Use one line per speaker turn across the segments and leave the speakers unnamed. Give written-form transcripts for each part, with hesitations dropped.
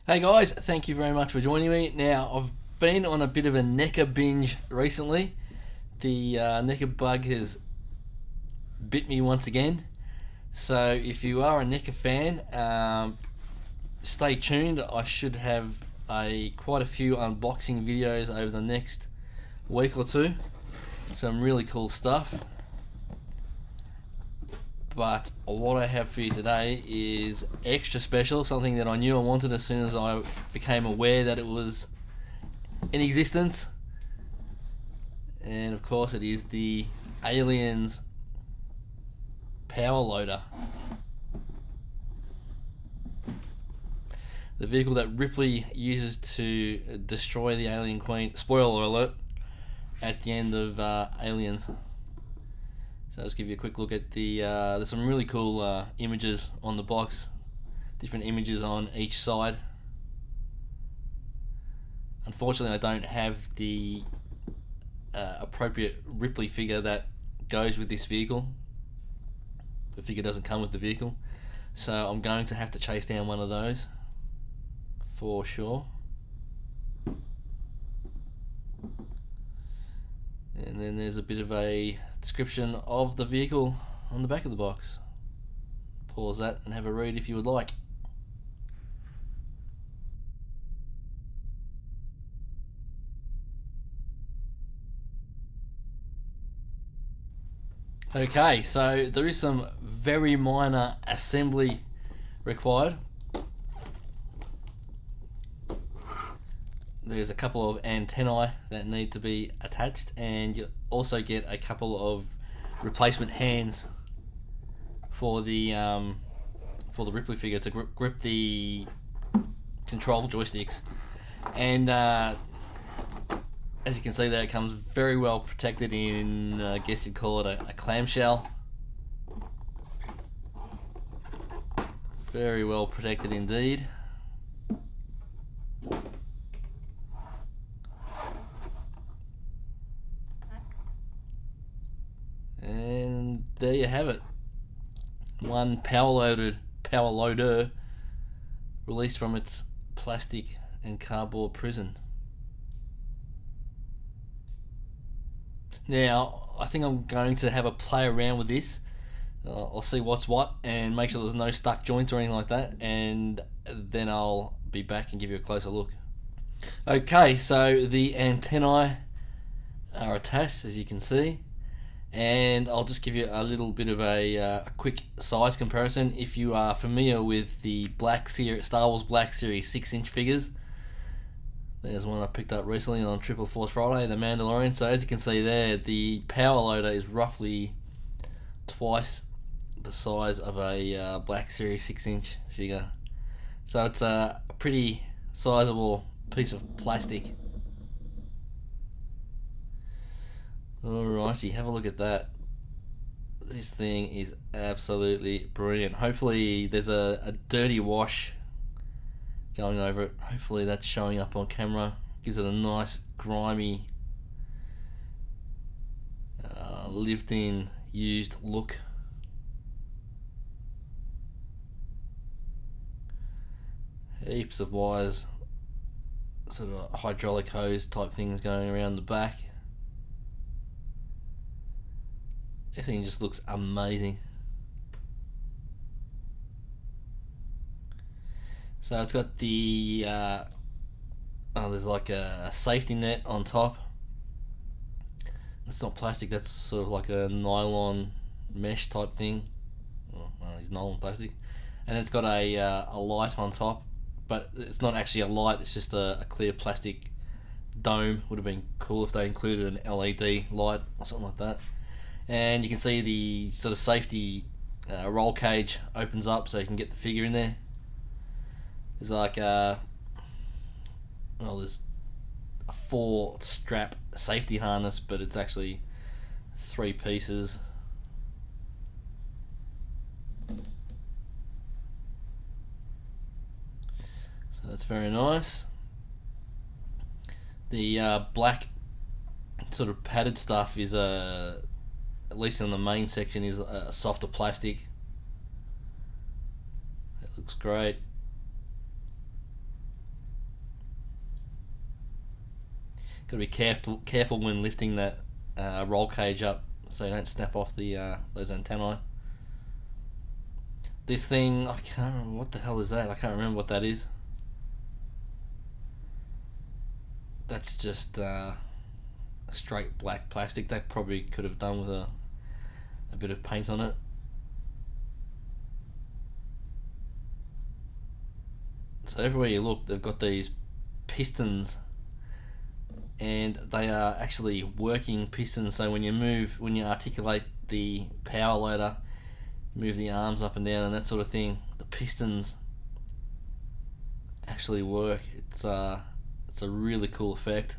Hey guys, thank you very much for joining me. Now, I've been on a bit of a NECA binge recently. The NECA bug has bit me once again. So, if you are a NECA fan, stay tuned. I should have quite a few unboxing videos over the next week or two. Some really cool stuff. But what I have for you today is extra special, something that I knew I wanted as soon as I became aware that it was in existence. And of course it is the Aliens power loader. The vehicle that Ripley uses to destroy the alien queen, spoiler alert, at the end of Aliens. So let's give you a quick look at the, there's some really cool images on the box, different images on each side. Unfortunately I don't have the appropriate Ripley figure that goes with this vehicle. The figure doesn't come with the vehicle, so I'm going to have to chase down one of those for sure. And then there's a bit of a description of the vehicle on the back of the box. Pause that and have a read if you would like. Okay, so there is some very minor assembly required. There's a couple of antennae that need to be attached, and you also get a couple of replacement hands for the Ripley figure to grip the control joysticks. And as you can see there, it comes very well protected in, I guess you'd call it a clamshell. Very well protected indeed. And there you have it. One power loader released from its plastic and cardboard prison. Now, I think I'm going to have a play around with this. I'll see what's what and make sure there's no stuck joints or anything like that, and then I'll be back and give you a closer look. Okay, so the antennae are attached, as you can see, and I'll just give you a little bit of a quick size comparison. If you are familiar with the Star Wars Black Series 6-inch figures, there's one I picked up recently on Triple Force Friday, the Mandalorian. So as you can see there, the power loader is roughly twice the size of a Black Series 6-inch figure. So it's a pretty sizable piece of plastic. Alrighty, have a look at that. This thing is absolutely brilliant. Hopefully there's a dirty wash going over it. Hopefully that's showing up on camera. Gives it a nice grimy, lived in, used look. Heaps of wires, sort of hydraulic hose type things going around the back. Everything just looks amazing. So it's got the there's like a safety net on top. It's not plastic, that's sort of like a nylon mesh type thing. Well, no, it's nylon plastic. And it's got a light on top, but it's not actually a light, it's just a clear plastic dome. Would have been cool if they included an LED light or something like that. And you can see the sort of safety roll cage opens up so you can get the figure in there. There's like there's a 4-strap safety harness, but it's actually 3 pieces. So that's very nice. The black sort of padded stuff is at least in the main section, is a softer plastic. It looks great. Got to be careful when lifting that roll cage up, so you don't snap off the those antennae. This thing, I can't remember what the hell is that. I can't remember what that is. That's just a straight black plastic. That probably could have done with a bit of paint on it. So everywhere you look, they've got these pistons, and they are actually working pistons. So when you articulate the power loader, move the arms up and down and that sort of thing, the pistons actually work. It's a really cool effect.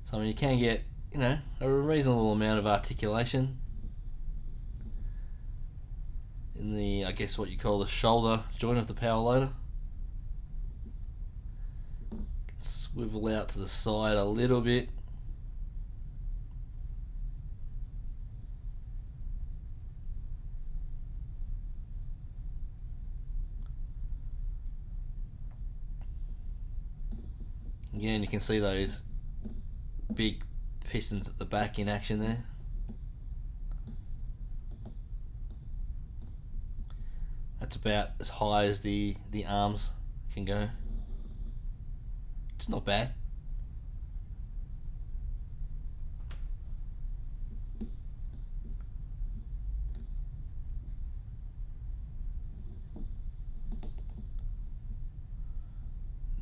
So I mean, you can get, you know, a reasonable amount of articulation in the, I guess what you call the shoulder joint of the power loader. Swivel out to the side a little bit. Again, you can see those big pistons at the back in action there. That's about as high as the arms can go. It's not bad.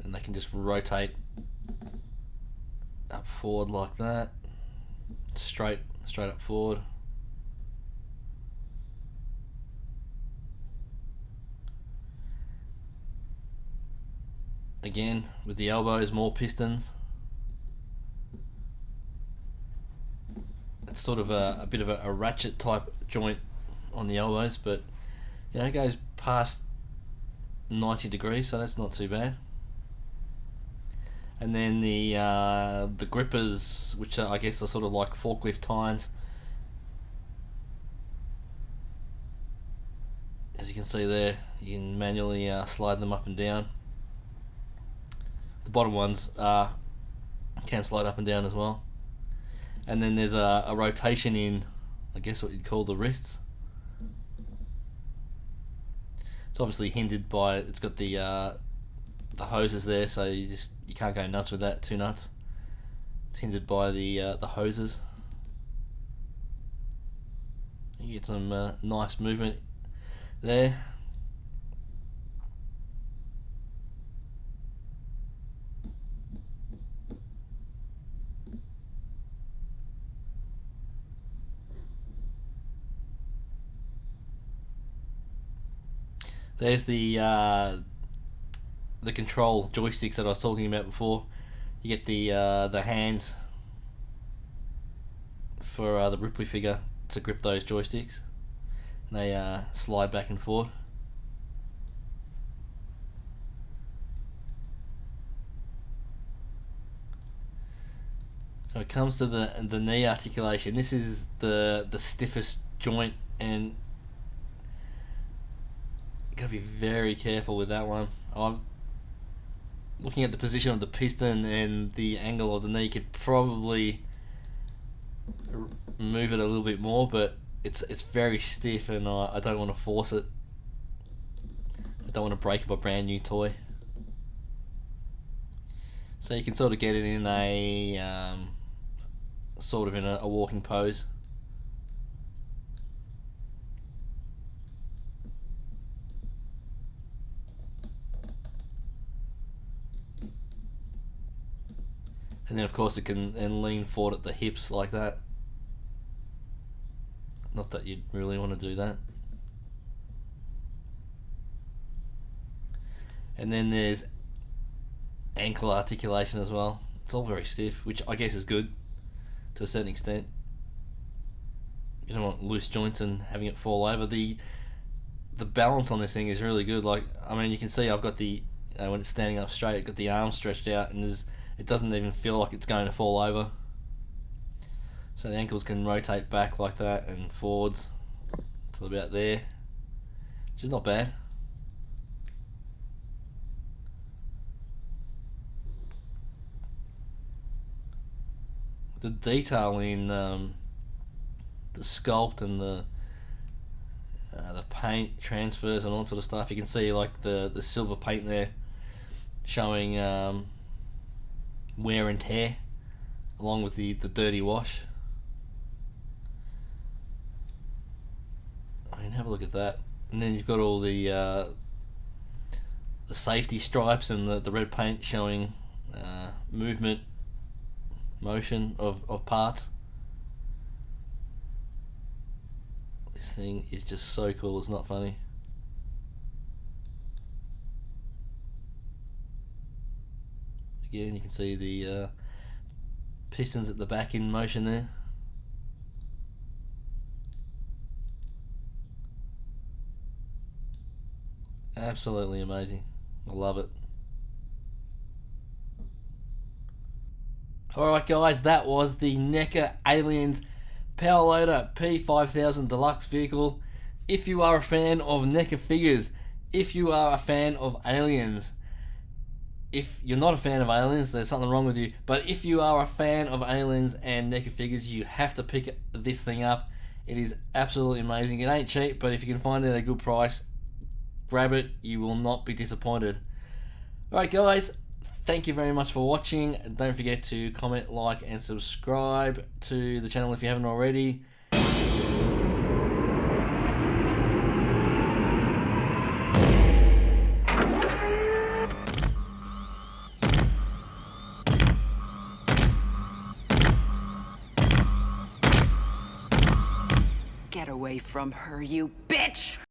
And they can just rotate up forward like that, straight up forward. Again, with the elbows, more pistons. It's sort of a bit of a ratchet type joint on the elbows, but you know, it goes past 90 degrees, so that's not too bad. And then the grippers, which are, I guess, are sort of like forklift tines. As you can see there, you can manually slide them up and down. The bottom ones can slide up and down as well. And then there's a rotation in, I guess what you'd call the wrists. It's obviously hindered by, it's got the hoses there, so you can't go nuts with that, too nuts. It's hindered by the hoses. You get some nice movement there. There's the control joysticks that I was talking about before. You get the hands for the Ripley figure to grip those joysticks, and they slide back and forth. So it comes to the knee articulation. This is the stiffest joint, and you gotta be very careful with that one. I'm looking at the position of the piston and the angle of the knee. Could probably move it a little bit more, but it's very stiff, and I don't want to force it. I don't want to break up a brand new toy. So you can sort of get it in a a walking pose. And then of course it can lean forward at the hips like that. Not that you'd really want to do that. And then there's ankle articulation as well. It's all very stiff, which I guess is good to a certain extent. You don't want loose joints and having it fall over. The balance on this thing is really good. Like, I mean, you can see I've got the, when it's standing up straight, I've got the arm stretched out, and it doesn't even feel like it's going to fall over. So the ankles can rotate back like that and forwards to about there, which is not bad. the detail in the sculpt and the paint transfers and all that sort of stuff. You can see like the silver paint there showing wear and tear along with the dirty wash. I mean, have a look at that. And then you've got all the safety stripes and the red paint showing motion of parts. This thing is just so cool, it's not funny. Again, you can see the pistons at the back in motion there. Absolutely amazing. I love it. Alright guys, that was the NECA Aliens Power Loader P-5000 Deluxe vehicle. If you are a fan of NECA figures, if you are a fan of aliens, if you're not a fan of aliens, there's something wrong with you. But if you are a fan of aliens and NECA figures, you have to pick this thing up. It is absolutely amazing. It ain't cheap, but if you can find it at a good price, grab it. You will not be disappointed. Alright guys, thank you very much for watching. Don't forget to comment, like, and subscribe to the channel if you haven't already.
Get away from her, you bitch!